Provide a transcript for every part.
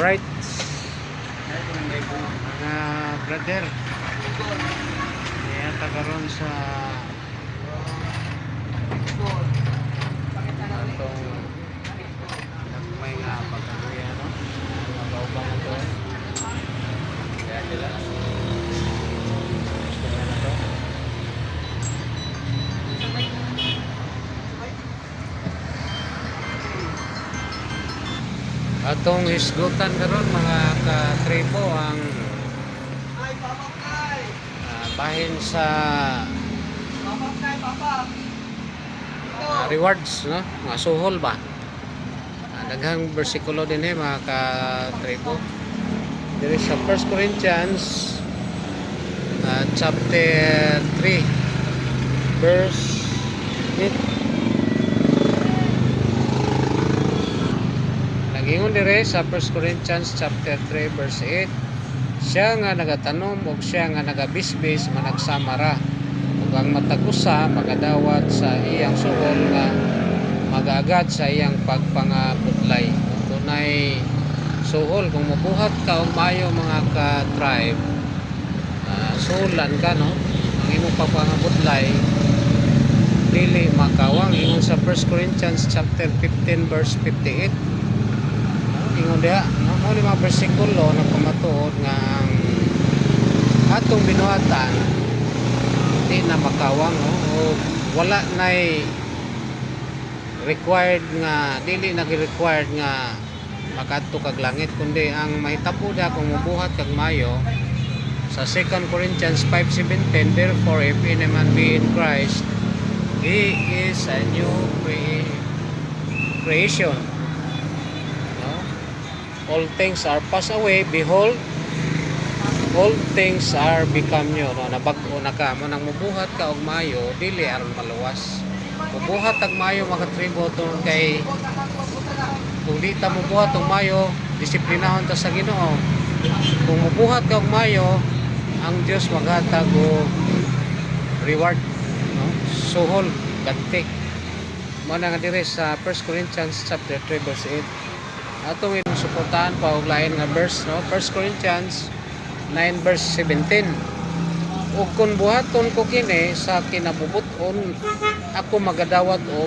Alright, mga brother, kaya tagaroon sa itong may nga pagkakuya, no? Mag-aubang ito. Kaya sila gusto nyo na to. Atong hisgutan karon mga katribo ang bahin sa rewards, no? Mga suhol ba? Daghang bersikulo din mga katribo. There is sa 1 Corinthians chapter 3 verse 8. Nagingon dire sa 1 Corinthians chapter 3 verse 8, siya nga nagatanom ug siya nga nagabisbis managsamara ug ang matagusa magadawat sa iyang suhol nga magaagad sa iyang pagpangabutlay. Tunay suhol kung mabuhat ka og maayo mga ka-tribe, suhulan ka, no? Ang imong pagpangabutlay dili makawang. Ingon sa 1 Corinthians chapter 15 verse 58. Ingon dia, no, mo lima bersikulo na pamatuod nga ang atong binuhatan di na makawang, no? O wala nay required nga, dili nag-required nga makadto kag langit, kundi ang mahitabo da kung mubuhat kag mayo sa 2 Corinthians 5:17, therefore if any man be in Christ, he is a new creation. All things are passed away, behold, all things are become new, no? Nabag-o na ka mo nang mubuhat ka og mayo, dili aron maluwas. Mubuhat og mayo mga tribo tungod kay kung di ta mubuhat og mayo, disiplinahon ta sa Ginoo. Kung mubuhat ka og mayo, ang Dios maghatag og reward, no? Suhol, ganti. Mo na nga dire sa 1 Corinthians chapter 3 verse 8. Atong suportahan pa og lain nga verse, no? 1 Corinthians 9 verse 17. Ug kun buhaton ko kini sa kinabubuton, ako magadawat og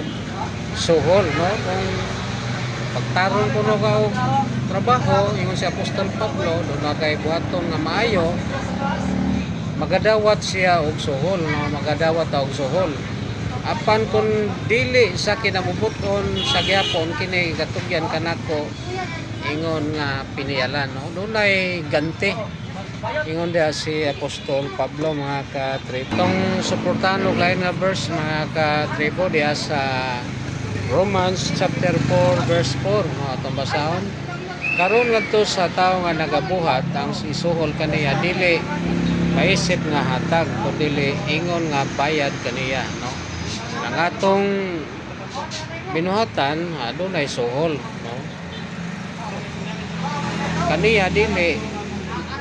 suhol, no? Kung pagtaron ko no ka og trabaho, ingon si Apostol Pablo, do na kay buhaton nga maayo, magadawat siya og suhol, no? Magadawat og suhol. Apan kung dili sa kinabubuton sa gyapon kini gatugyan kanako, ingon nga piniyalan, no? Dunay ganti. Ingon dia si Apostol Pablo mga ka-tribo. Tong suportahan og lain nga verse mga ka-tribo dia sa Romans chapter 4 verse 4, no? Atong basahon. Karon ngadto sa tawo nga nagabuhat, ang isuhol kaniya dili maisip nga hatag kundi ingon nga bayad kaniya, no? Ang atong binuhatan adunay suhol, no? Kaniya dili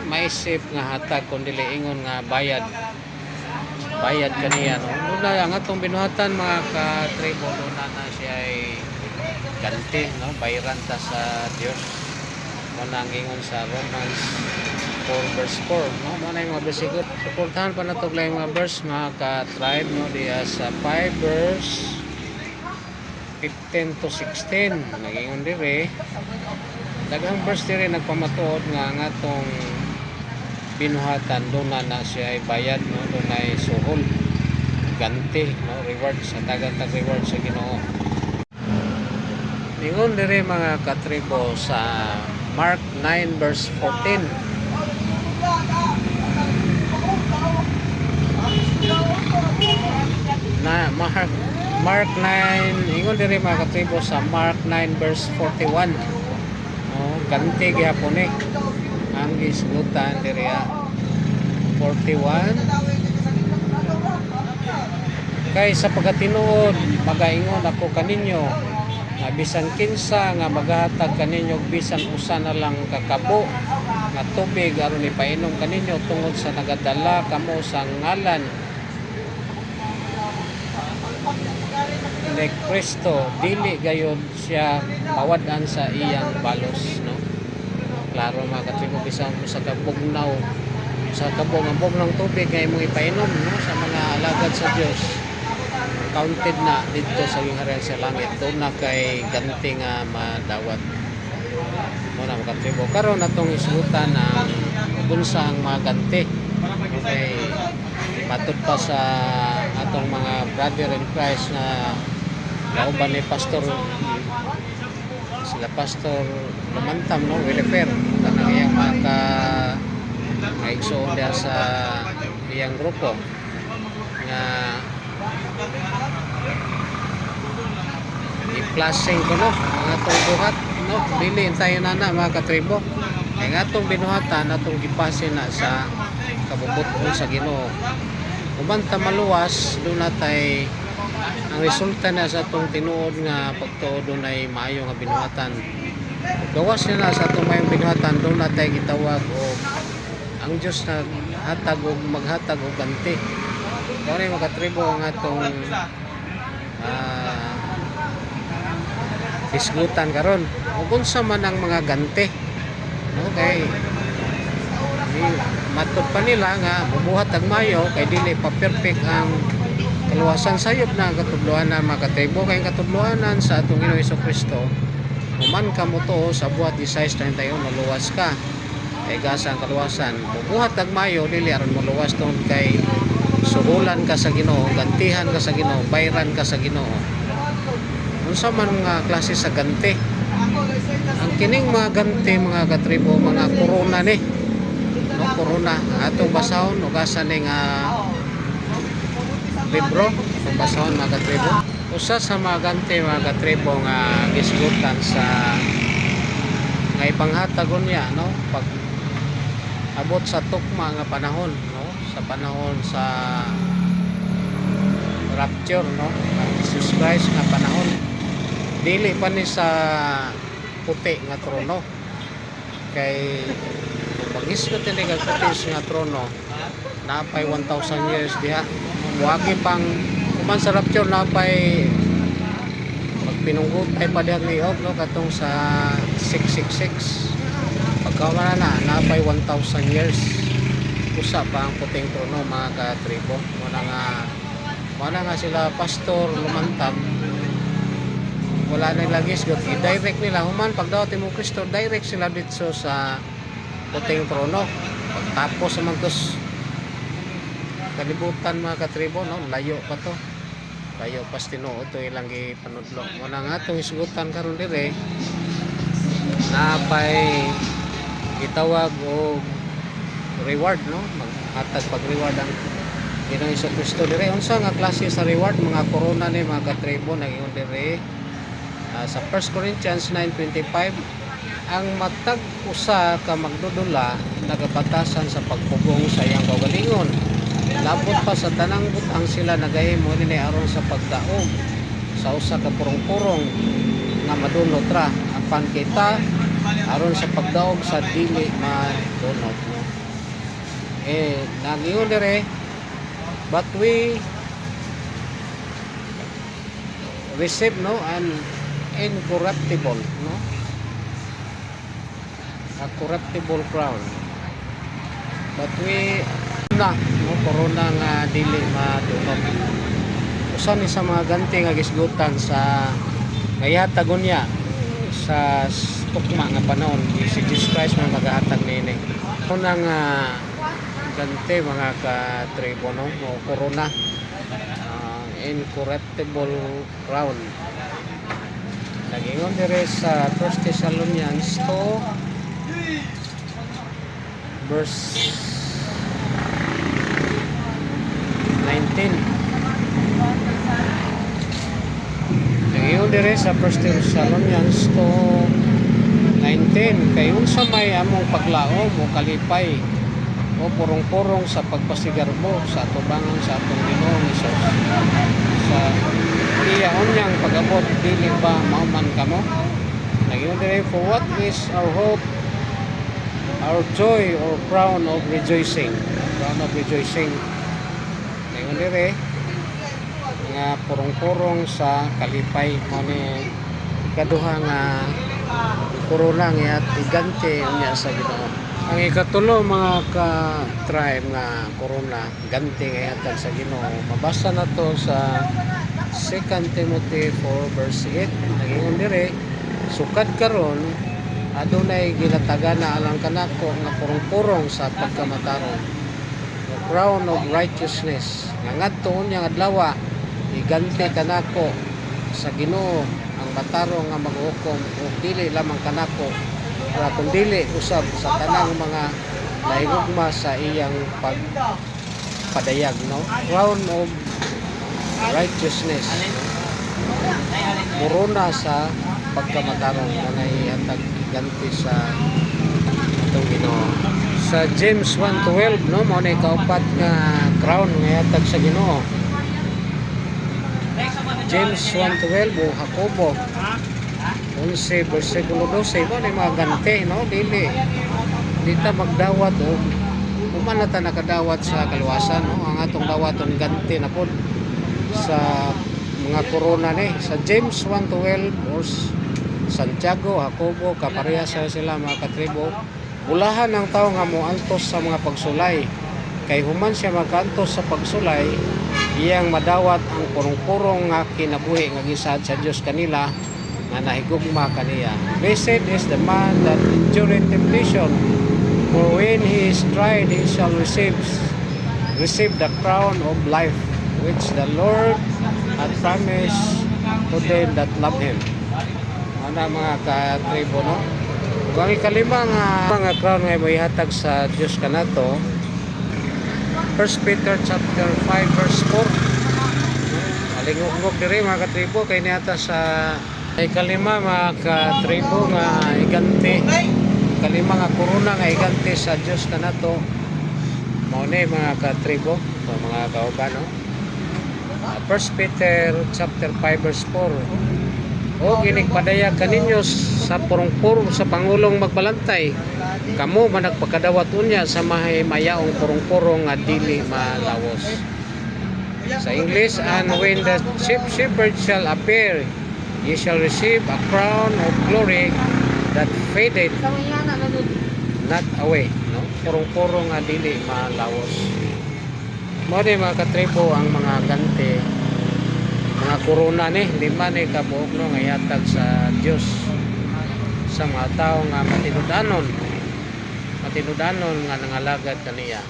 maisip nga hatag kundi ingon nga bayad kaniya, no? Dunay ang atong binuhatan mga ka-tribo, na siya ay ganti, no? Bayran ta sa Dios. Mo nang ingon sa Romans 4 verse 4, no? Mo na yung mga bersikulo. Suportahan pa nato lang mga verse mga ka-tribe, no? Diya sa 5 verse 15 to 16 nagingon dire. Daghang verse dire nagpamatuod nga ang atong binuhatan doon na siya ay bayad, no? Doon ay suhol, ganti, no? Reward sa tag reward sa Ginoo. Ingon dire mga katribo sa Mark 9 verse 14. Na Mark 9, ingon dire mga katribo sa Mark 9 verse 41. Oh, ganti gyapon ni ang gisgutan dire 41. Kay sa pagatinuod magaingon ako kaninyo, bisan kinsa nga maghatag kaninyo bisan usa na lang kakabo nga tubig aron ipainom kaninyo tungod sa nagadala kamo sa ngalan ni Kristo, dili gayud siya mawad-an sa iyang balos, no? Klaro mga katribo, bisan mo sa kabugnaw, sa kabong ng tubig ngay mong ipainom, no, sa mga alagad sa Dios, counted na dito sa gingharian sa langit. Doon na kay ganti nga madawat mo na mga katribo. Karon atong isutan ang bunsa ang mga ganti. Okay, matud pa sa atong mga brother in Christ na lauban ni Pastor, sila Pastor Lumantam, no, Welfare, tanang iyang maigsoon diya sa iyang grupo nga i-flashing ko, no, mga itong buhat, no, dili tayo na mga katribo ay nga itong binuhatan atong gipasin na sa kabubuton sa Ginoo. Umanta maluwas doon natay ang resulta na sa itong tinuod nga pagtuod doon ay maayo nga binuhatan. Gawas na sa itong mayong binuhatan, doon natay gitawag o ang Diyos na hatag o maghatag o ganti. Kaya rin makatribo ang atong isgutan karon. Kung sa man ang mga ganti, okay, matod pa nila nga bubuhat ang mayo kay dili pa perfect ang kaluwasan sayop na katudloanan mga katribo. Kay katudloanan sa atong Ginoong Hesukristo, human ka mo to sa buhat 16:31 maluwas ka kay gasa ang kaluwasan. Bubuhat ang mayo dili aron maluwas tungod kay suhulan ka sa Ginoo, gantihan ka sa Ginoo, bayran ka sa Ginoo. Unsa man nga klase sa ganti? Ang kining mga ganti mga katribo, mga korona ni, no, korona atong basahon ug asa ning libro atong basahon mga katribo. Usa sa mga ganti mga katribo nga gisgutan sa nga ipanghatag niya, no, pag abot sa tukma nga panahon, no, sa panahon sa rapture, no, ang Jesus Christ nga panahon, dili pa ni sa puti nga trono. Kay pag-isgot ni puti nga trono, napay 1,000 years diha. Muagi pang kuman sa rapture napay magpinunggot ay pa diha liog, no, katong sa 666. Pagkauna na napay 1,000 years. Usa pa ang puting trono mga katribo. Muna nga sila Pastor Lumantam, wala nang lagis got i-direct nila human pagdaot mo Kristo, direct sila dito sa puting trono. Pagtapos naman tos kalibutan mga katribo, no, layo pa to, layo pas tinuod to ilang gipanudlo. Muna nga itong isgutan karon dire napay gitawag o reward, no, maghatag pag reward ang Ginoong Hesukristo dire. Unsa nga klase sa reward? Mga korona ni mga katribo nagingon dire sa 1 Corinthians 9:25, ang matag usa ka magdudula nagabatasan sa pagpugong sa iyang kaugalingon. Labot pa sa tanang butang sila nagahimo dinhi aron sa pagdaog sa usa ka purong-purong nga madunot ra apan kita aron sa pagdaog sa dili madunot. Nagingon dire, but we receive, no, an incorruptible, no, a corruptible crown, but we no, corona nga dili madunot. Usa ni sa mga ganti nga gisgutan sa ngayatagon niya sa tukma nga panahon si Jesus Christ nga magahatag niini. Unang ganti mga katribo, no, o corona, incorruptible crown. Nagingon dire sa 1 Thessalonians 2 verse 19. Nagingon dire sa 1 Thessalonians 2:19, kay unsa may among paglaom o kalipay o purong-purong sa pagpasigarbo sa atubangan sa atong Ginoong Hesus sa iya unyang pag-abot, dili ba mauman kamo? Nagingon dire, for what is our hope, our joy, or crown of rejoicing? Crown of rejoicing. Nagingon dire nga purong-purong sa kalipay mo ni ikaduha nga corona nga iganti unya sa Ginoo. Ang ikatulo mga ka-tribe nga corona ganti nga ihatag sa Ginoo. Mabasa na to sa 2 Timothy 4 verse 8. Nagingon dire, sukad karon adunay ginatagan na alang kanako nga purong-purong sa pagkamataron. The crown of righteousness nga ngadto unya adlaw iganti kanako sa Ginoo ang matarong nga maghukom ug dili lamang kanako kundi usab sa tanang mga nahigugma sa iyang pagpadayag, no? Crown of righteousness, corona sa pagkamatarong na ihatag ganti sa atong Ginoo. Sa James 1:12, no, mo na kaupat nga crown nga ihatag sa Ginoo. James 1:12 o Jacobo 11 versikulo 12 mo na mga ganti, no? Dili ta magdawat o umana ta nakadawat sa kaluwasan, no? Ang atong dawaton ganti na pod sa mga corona ni sa James 1:12 or Santiago, Jacobo, kapareha sila mga katribo. Bulahan ng tao nga moantos sa mga pagsulay. Kay human siya magantos sa pagsulay, iyang madawat ang purong-purong nga kinabuhi nga gisad sa Dios kanila nga nahigugma kaniya. Blessed is the man that endureth temptation, for when he is tried, he shall receive the crown of life, which the Lord hath promised to them that love Him. Ano mga katribo, no? Kung ang ikalima nga mga crown nga ihatag sa Diyos kanato, 1 Peter chapter 5 verse 4. Alingog-ngog diri mga katribo kay niata sa ikalima mga katribo nga iganti. Kalima nga corona nga iganti sa Diyos kanato. Mao ni mga katribo, mga kauban, no? 1 Peter chapter 5 verse 4. O ginikpadayag kaninyo sa purong-purong sa Pangulong magbalantay, kamo man nagpakadawat unya sa mayaong purong-purong nga dili malawos. Sa English, and when the chief shepherd shall appear, ye shall receive a crown of glory that fadeth not away, no? Purong-purong nga dili malawos. Mo di mga katribo ang mga ganti mga corona ni lima ni kabuok, no, nga ihatag sa Dios sa mga tao nga matinudanon nga nangalagad kaniya,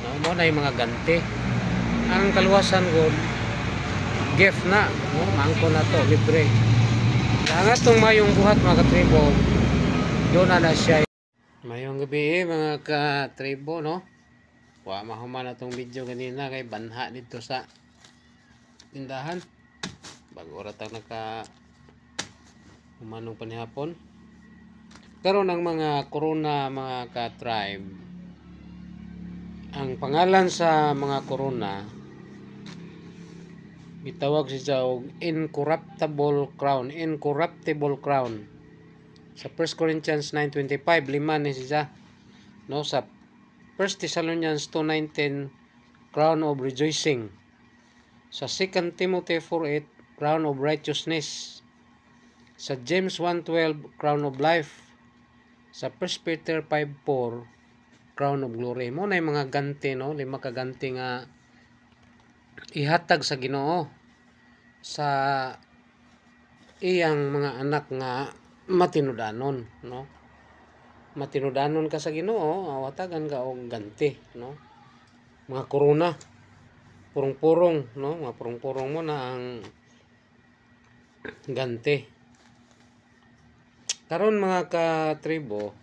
no? Mo na yung mga ganti ang kaluwasan ko gift na, no? Mangko na to libre ang atong mayong buhat mga katribo. Doon na siya. Mayong gabi mga katribo, no? Wa mahuman na tong video kanina kay banha dito sa tindahan bago oratang naka humanong panihapon. Karon ang mga corona mga ka-tribe, ang pangalan sa mga corona bitawag siya og incorruptible crown sa 1 Corinthians 9:25 lima ni siya, no? Sa 1 Thessalonians 2:19 crown of rejoicing. Sa 2 Timothy 4:8 crown of righteousness. Sa James 1:12 crown of life. Sa 1 Peter 5:4 crown of glory. Mo na yung mga ganti, no? Lima ka ganti nga ihatag sa Ginoo sa iyang mga anak nga matinudanon, no? Matinudanon ka sa Ginoo, awatagan ka og ganti, no? Mga corona purong-purong, no? Mga purong-purong mo na ang ganti. Karon mga katribo,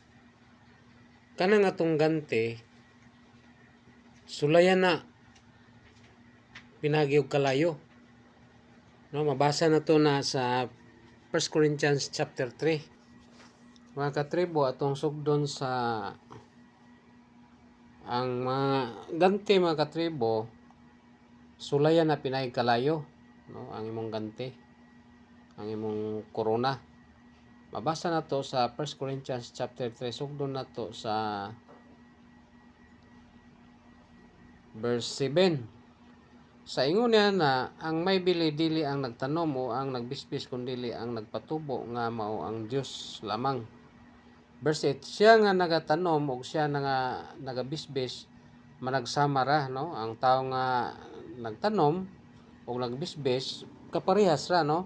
kanang atong ganti sulayan na pinagi og kalayo, no? Mabasa na to na sa 1 Corinthians chapter 3. Mga katribo, atong sugdon sa ang mga ganti mga katribo sulayan na pinay kalayo, no? Ang imong ganti, ang imong corona. Mabasa na to sa 1 Corinthians chapter 3, sugdon na to sa verse 7. Sa ingon niya na ang may bili dili ang nagtanom o ang nagbisbis kundi ang nagpatubo nga mao ang Dios lamang. Verse 8, siya nga nagatanom o siya nga nagabisbis managsamara, no? Ang tao nga nagtanom o nagbisbis kaparehas ra, no?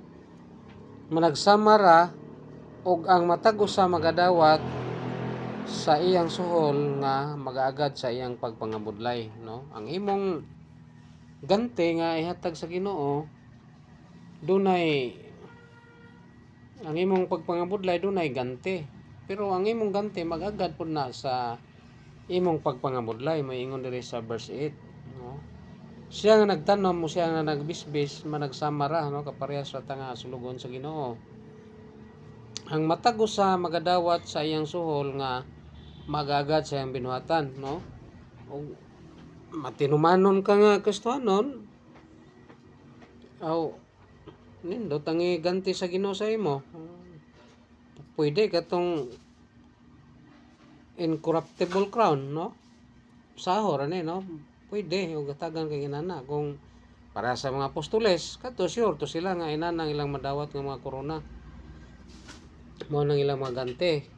Managsamara og ang matag usa magadawat sa iyang suhol nga magaagad sa iyang pagpangabudlay, no? Ang imong ganti nga ihatag sa Ginoo dunay ang imong pagpangabudlay dunay ganti, pero ang imong ganti magagad pud na sa imong pagpangabudlay. Maingon diri sa verse 8, no? Siya nga nagtanom mo siya nga nagbisbis managsamara, no? Kaparehas sa tanga sulugon sa Ginoo. Ang matag usa magadawat sa iyang suhol nga magagad sa iyang binuhatan, no? O matinumanon ka nga Kristohanon, aw nindot ang ganti sa Ginoo sa imo. Pwede katong incorruptible crown, no? Sahor ani, no? Pwede og gatagan kay inana kung para sa mga apostoles kadto sure to sila nga inanang ilang madawat nga mga korona. Mao nang ilang mga ganti.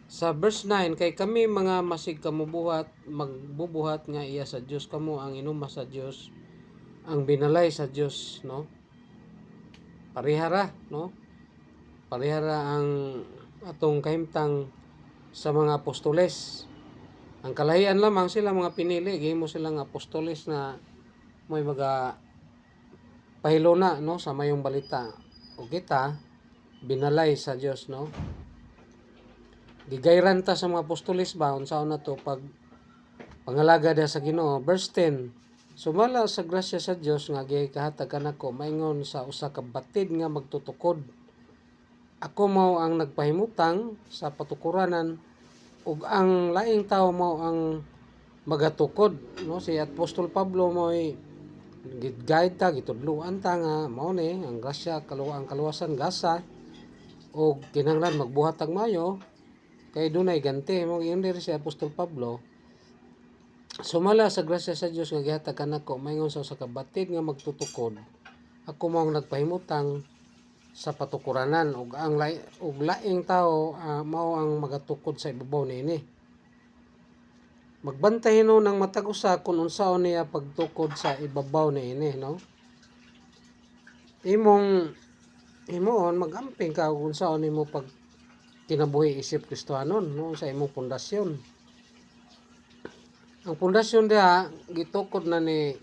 Sa verse 9, kay kami mga masig kamubuhat, magbubuhat nga iya sa Dios, kamo ang inuma sa Dios, ang binalay sa Dios, no? Parihara, no? Parihara ang atong kahimtang sa mga apostoles. Ang kalahian lamang sila mga pinili, gihimo silang apostoles na may mga pahilona, no, sa mayong balita. O kita binalay sa Dios, no? Gigayran ta sa mga apostoles ba unsaon na to pag pangalaga da sa Ginoo. Verse 10, sumala sa grasya sa Dios nga gikahatag kanako maingon sa usa ka batid nga magtutukod. Ako mao ang nagpahimutang sa patukuranan ug ang laing tawo mao ang magatukod, no? Si Apostol Pablo mo'y gid-guide ta, gitudloan ta nga mao ni ang grasya ang kaluwasan gasa ug kinahanglan magbuhat og mayo kay dunay ganti. Mo ingon diri si Apostol Pablo, sumala sa grasya sa Dios nga gihatag kanako maingon sa usa ka batid nga magtutukod. Ako mao ang nagpahimutang sa patukuranan ug ang laing tawo mao ang magatukod sa ibabaw niini. Magbantay no ng matag usa kun unsaon niya pagtukod sa ibabaw niini, no? Imoon magamping ka kung unsaon nimo pag kinabuhi isip Kristohanon, no, sa imong pundasyon. Ang pundasyon diha gitukod na ni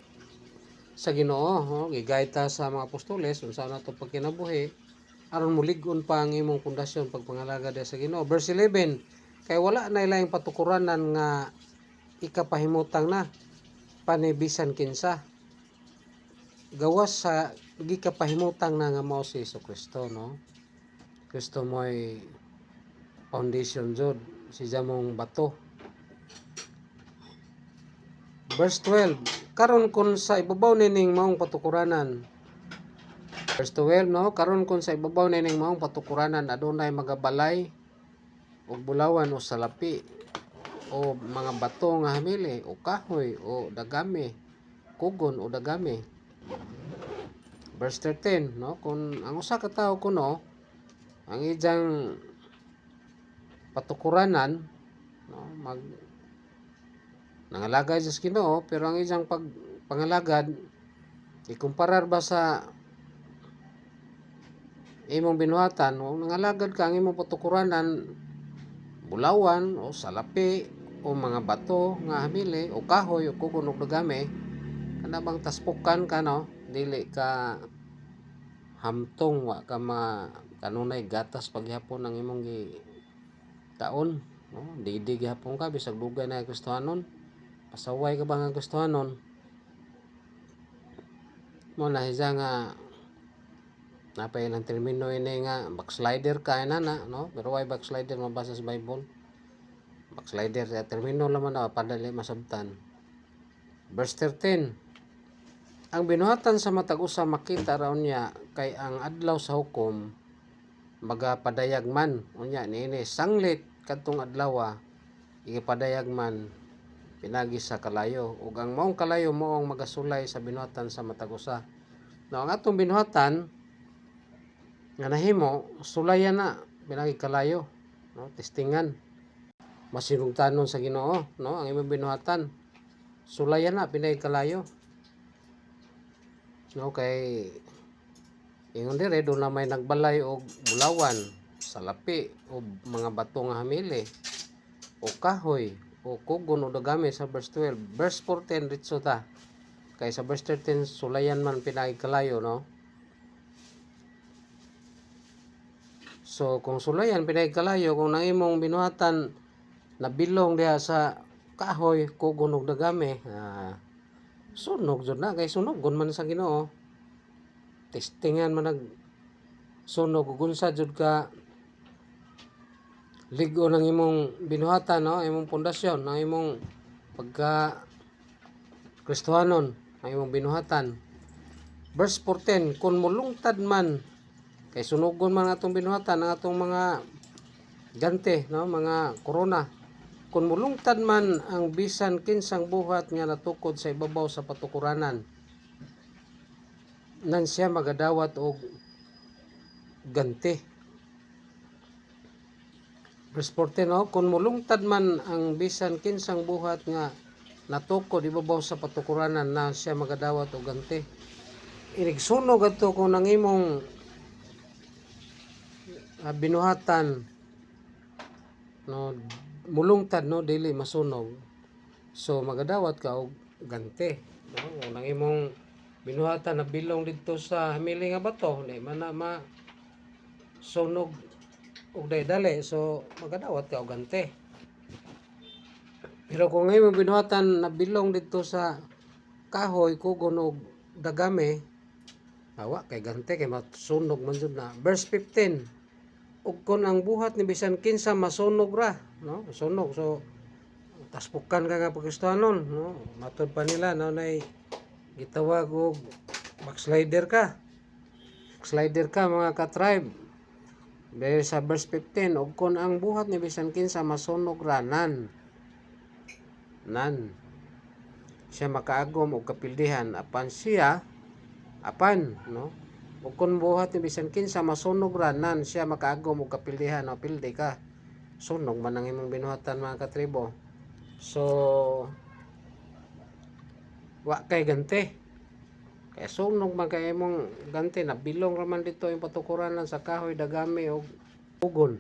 sa Ginoo, no? Gigaita sa mga apostoles unsa na to pagkinabuhi aron mulig-on pa ang imong pundasyon pagpangalaga diha sa Ginoo. Verse 11, kay wala na ilang patukuranan nga ikapahimutang na panibisan kinsa gawas sa gikapahimutang na nga mao si Jesucristo, no? Kristo mo'y foundation jud, si jamong bato. Verse 12, karon kun sa ibabaw nining maong patukuranan. Verse 12, no, karon kun sa ibabaw nining maong patukuranan adunay magabalay o bulawan o salapi o mga bato nga hamili o kahoy o dagami, kugon o dagami. Verse 13, no, kun ang usa ka tawo kuno ang ijang patukuranan, no, nangalagad sa Ginoo, pero ang iyang pangalagad ikumparar ba sa imong binuhatan o nangalagad ka ang imong patukuranan bulawan o salapi o mga bato nga hamili o kahoy o kugon og dagami, kana bang taspukan ka, no? Dili ka hamtong wa ka kanunay gatas paghapon ang imong taon, no? Di gihapon ka bisag dugay na Kristohanon, pasaway ka ba nga Kristohanon, mo na hiya nga napay lang termino ini nga backslider ka inana, no? Pero why backslider mabasa sa Bible? Backslider sa termino lamang na padali masabtan. Verse 13, ang binuhatan sa matag usa makita raw niya kay ang adlaw sa hukom magapadayag man unya niini sanglit kadtong adlaw ipadayag man, pinagi sa kalayo ug ang maong kalayo moong magasulay sa binuhatan sa matag usa. No, ang atong binuhatan nga nahimo sulayan na pinagi kalayo, no, testingan masinugtanon sa Ginoo, no, ang imong binuhatan sulayan na pinagi kalayo, no, kay ingon dire do na may nagbalay og bulawan, salapi o mga bato nga hamili o kahoy o kugon o dagami sa verse 12. Verse 14 ritso ta. Kay sa verse 13 sulayan man pinagi kalayo, no. So kung sulayan pinagi kalayo, kung nang imong binuhatan nabilong diha sa kahoy, kugon og dagami, sunog jud na kay sunogon man sa Ginoo. Testingan man nag sunog ug unsa jud ka ligo ng imong binuhatan, no, imong pundasyon ng imong pagka Kristohanon ang imong binuhatan. Verse 14, kun mulungtad man kay sunugon man atong binuhatan ang atong mga gante, no, mga korona. Kun mulungtad man ang bisan kinsang buhat nga natukod sa ibabaw sa patukuranan, nan siya magadawat og ganti. Verse 14, no, kun mulungtad man ang bisan kinsang buhat nga natukod ibabaw sa patukuranan, na siya magadawat og ganti. Inigsunog ato kung nang imong binuhatan, no, mulungtad, no, dili masunog, so magadawat ka og ganti, no. Kung nang imong binuhatan na bilong dito sa hamili nga bato, di man na sunog og dali, so magadawat ka og ganti. Pero kung ngayon binuhatan na bilong dito sa kahoy, kugon og dagami, awa kay ganti kay masunog man jud na. Verse 15, ug kun ang buhat ni bisan kinsa masunog ra, no, sunog, so taspukan ka nga Kristohanon, no, matud pa nila, no, nay gitawag og backslider ka mga ka-tribe. Dahil sa verse 15, ug kun ang buhat ni bisan kinsa masunog ra, nan siya makaagom og kapildihan apan siya no, ug kun buhat ni bisan kinsa masunog ra, nan siya makaagom og kapildihan, no, pildi ka, sunog man ang imong binuhatan mga katribo. So wa kay ganti, kaya sunog man kay imong ganti, na bilong raman dito yung patukuranan sa kahoy, dagami og ugon.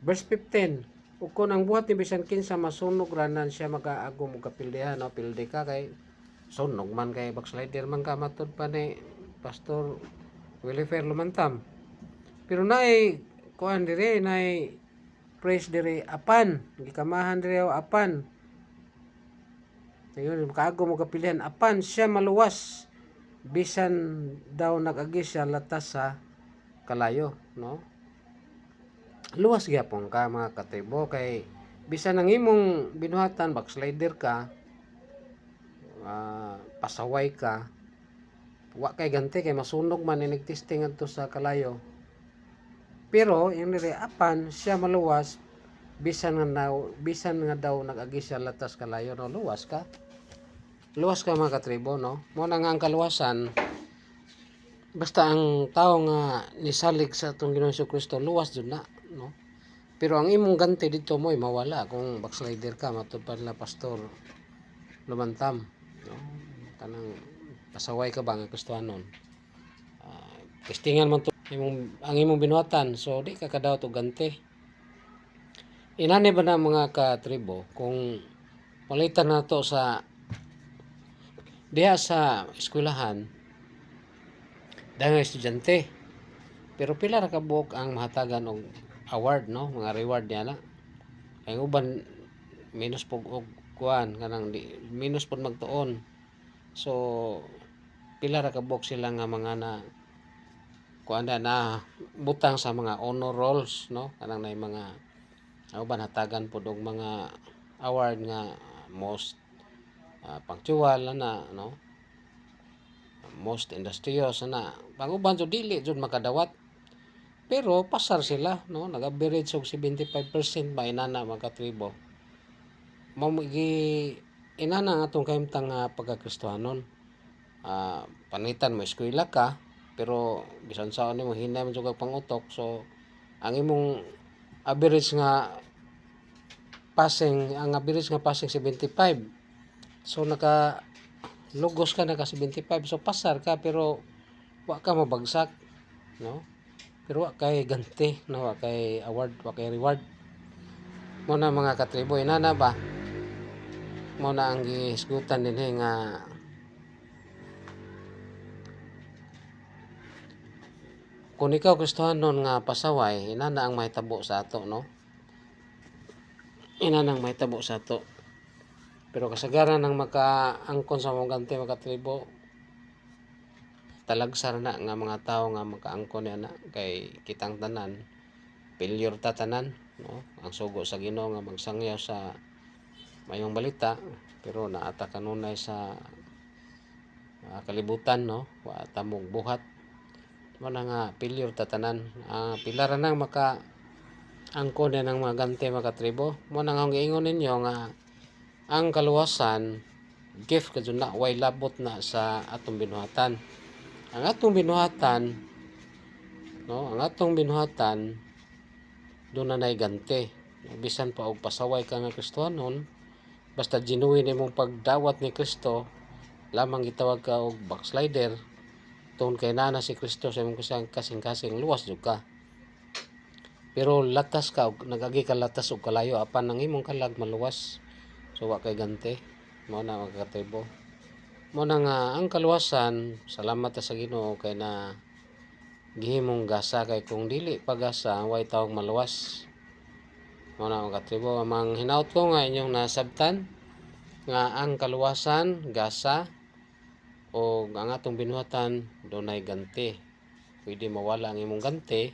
Verse 15, ug kun ang buhat ni bisan kinsa masunog ra, nan siya makaagom og kapildihan, no, pildi ka kay sunog man kay backslider man ka, matud pa ni Pastor Willifer Lumantam. Pero naay kuan dire, naay praise dire apan, gikamahan dire apan. Ayun, makaagom og kapildihan apan siya maluwas bisan daw nag-agi siya latas sa kalayo, no. Luwas gyapon ka mga katribo, kay bisan ang imong binuhatan backslider ka, pasaway ka, wa kay ganti kay masunog man inigtesting adto sa kalayo. Pero yung dire apan siya maluwas bisan nga daw nag-agi siya latas kalayo, no, luwas ka mga katribo, no. Mo na nga ang kaluwasan, basta ang tao nga nisalig sa atong Ginoong Jesucristo, luwas jud na, no. Pero ang imong ganti dito mo'y mawala kung backslider ka, matud pa nila Pastor Lumantam, no. Kanang pasaway ka ba nga Kristohanon, testingan man to ang imong binuhatan, so di ka kadawat og ganti. Inani ba na mga katribo, kung palitan na to sa diha sa eskwelahan, dahil nga estudyante, pero pila ra ka buok ang mahatagan og award, no, mga reward niya na. Kay uban minus pog og kuan, kanang minus pud magtuon. So pila ra ka buok sila nga mga na kuan na butang sa mga honor rolls, no, kanang nay mga uban hatagan pud og mga award nga most punctual na, no, most industrious na, panguban so dili jud makadawat, pero pasar sila, no, nag-average og 75% ba inana mga katribo. mao gi inana nga atong kahimtang nga pagkakristohanon. Panitan mo eskwela ka pero bisan saon nimo hinay man jud kag pangutok, so ang imong average nga passing 75. So naka lugos ka naka 75, so pasar ka pero wa ka mabagsak, no? Pero wa kay ganti, no? Wa kay award, wa kay reward. Mo na mga katribo, inana ba? Mo na ang gihisgutan dinhi nga kung ikaw Kristohanon nga pasaway, inana ang mahitabo sa ato, no? Inana ang mahitabo sa ato. Pero kasagaran ng makaangkon sa mga ganti mga katribo, talagsar na nga mga tao nga makaangkon niya na kay kitang tanan failure ta tanan, no? Ang sugo sa Ginoo nga magsangyaw sa mayong balita pero naata kanunay sa kalibutan, no? Wa ta mong buhat mo na nga failure ta tanan. Pila ra nang maka angkon niya ng mga ganti mga tribo. Mo na nga giingon ninyo nga ang kaluwasan gift kadto na way labot na sa atong binuhatan. Ang atong binuhatan, no, ang atong binuhatan doon na nay ganti. Bisan pa og pasaway ka nga Kristohanon, basta genuine imong pagdawat ni Kristo, lamang gitawag ka og backslider, tungod kay naa na si Kristo sa imong kasing-kasing luwas jud ka. Pero latas ka og nagagi ka latas og kalayo apan ang imong kalag maluwas. So wa kay ganti. Mao na mga katribo. Mo na nga ang kaluwasan, salamat sa Ginoo kay na gihimong gasa, kay kung dili pagasa way tawag maluwas. Mo na mga katribo, amang hinaut ko nga inyong nasabtan nga ang kaluwasan gasa o ang atong binuhatan dunay ganti. Pwede mawala ang imong ganti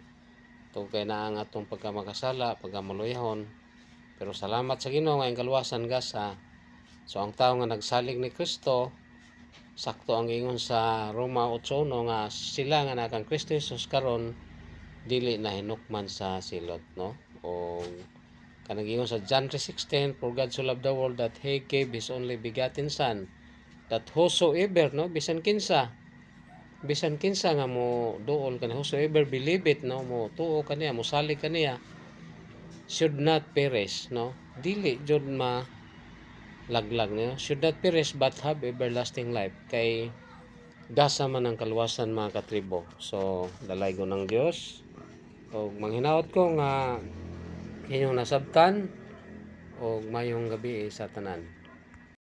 tungod kay na ang atong pagkamakasala, pagkamaluyahon. Pero salamat sa Ginoo nga ang kaluwasan gasa. So ang tao nga nagsalig ni Kristo, sakto ang ingon sa Roma 8:1 nga sila nga nakang Kristo Jesus karon dili na hinukman sa silot, no? O kanang ingon sa John 3:16, for God so loved the world that he gave his only begotten son, that whosoever, no, bisan kinsa nga mo duol kani, whosoever believe it, no, mo tuo kaniya, mo salig kaniya, should not perish, no, dili jud ma laglag niyo, should not perish but have everlasting life. Kay gasa man ang kaluwasan mga katribo. So dalay ko ng Dios o manghinaot ko nga inyong nasabtan o mayong gabi sa tanan.